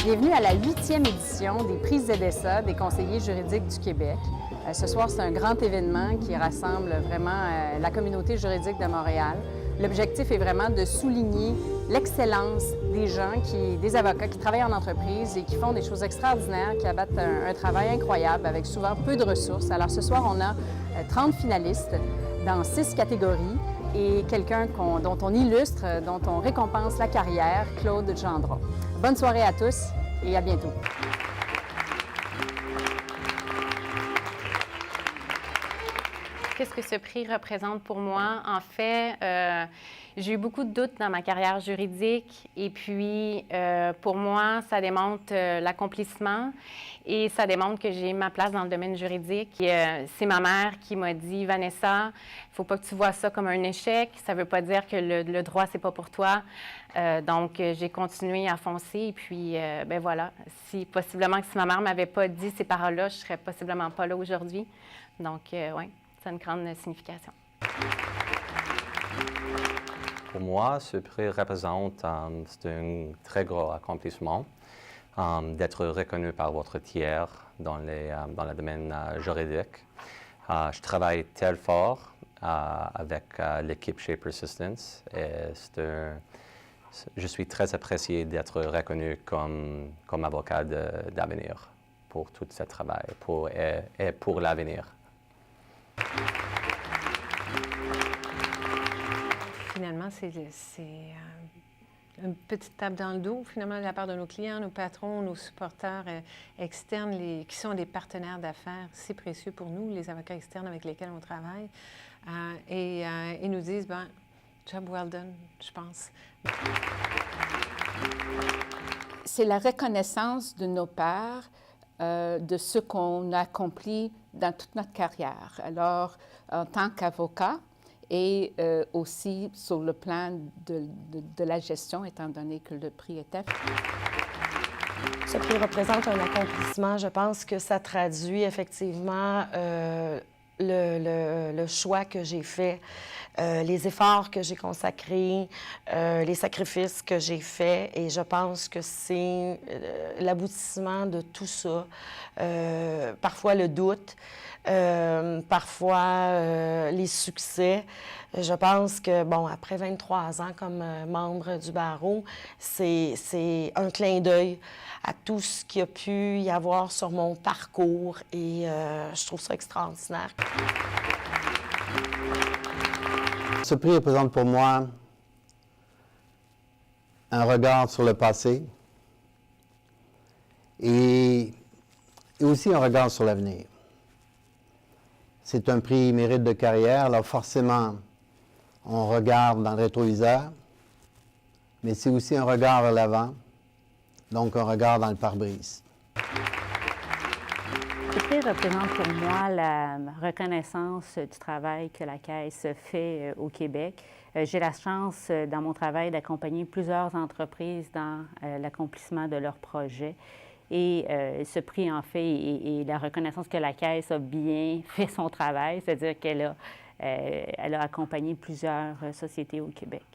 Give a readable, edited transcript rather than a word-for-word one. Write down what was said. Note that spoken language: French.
Bienvenue à la 8e édition des Prix ZSA des conseillers juridiques du Québec. Ce soir, c'est un grand événement qui rassemble vraiment la communauté juridique de Montréal. L'objectif est vraiment de souligner l'excellence des gens, des avocats qui travaillent en entreprise et qui font des choses extraordinaires, qui abattent un travail incroyable avec souvent peu de ressources. Alors ce soir, on a 30 finalistes dans 6 catégories et quelqu'un dont on illustre, dont on récompense la carrière, Claude Gendron. Bonne soirée à tous et à bientôt. Qu'est-ce que ce prix représente pour moi? En fait, j'ai eu beaucoup de doutes dans ma carrière juridique et puis, pour moi, ça démontre l'accomplissement et ça démontre que j'ai ma place dans le domaine juridique. C'est ma mère qui m'a dit « Vanessa, il ne faut pas que tu vois ça comme un échec. Ça ne veut pas dire que le droit, c'est pas pour toi. » Donc, j'ai continué à foncer et puis, ben voilà, possiblement que si ma mère ne m'avait pas dit ces paroles-là, je ne serais possiblement pas là aujourd'hui. Donc, oui. Ça a une grande signification. Pour moi, ce prix représente c'est un très gros accomplissement d'être reconnu par votre tiers dans le domaine juridique. Je travaille très fort avec l'équipe chez Persistence et je suis très apprécié d'être reconnu comme avocat d'avenir pour tout ce travail et pour l'avenir. Finalement, c'est une petite tape dans le dos, finalement, de la part de nos clients, nos patrons, nos supporters externes, qui sont des partenaires d'affaires si précieux pour nous, les avocats externes avec lesquels on travaille. Ils nous disent, ben, job well done, je pense. C'est la reconnaissance de nos pairs de ce qu'on a accompli dans toute notre carrière. Alors, en tant qu'avocat et aussi sur le plan de la gestion, étant donné que le prix était fait. Ce prix représente un accomplissement. Je pense que ça traduit effectivement le choix que j'ai fait, les efforts que j'ai consacrés, les sacrifices que j'ai faits. Et je pense que c'est l'aboutissement de tout ça. Parfois le doute, parfois les succès. Je pense que, bon, après 23 ans comme membre du barreau, c'est un clin d'œil à tout ce qu'il y a pu y avoir sur mon parcours et je trouve ça extraordinaire. Ce prix représente pour moi un regard sur le passé et aussi un regard sur l'avenir. C'est un prix mérite de carrière, alors forcément, on regarde dans le rétroviseur, mais c'est aussi un regard vers l'avant, donc un regard dans le pare-brise. Ce prix représente pour moi la reconnaissance du travail que la Caisse fait au Québec. J'ai la chance, dans mon travail, d'accompagner plusieurs entreprises dans l'accomplissement de leurs projets. Et ce prix, en fait, est la reconnaissance que la Caisse a bien fait son travail, c'est-à-dire qu'elle a accompagné plusieurs sociétés au Québec.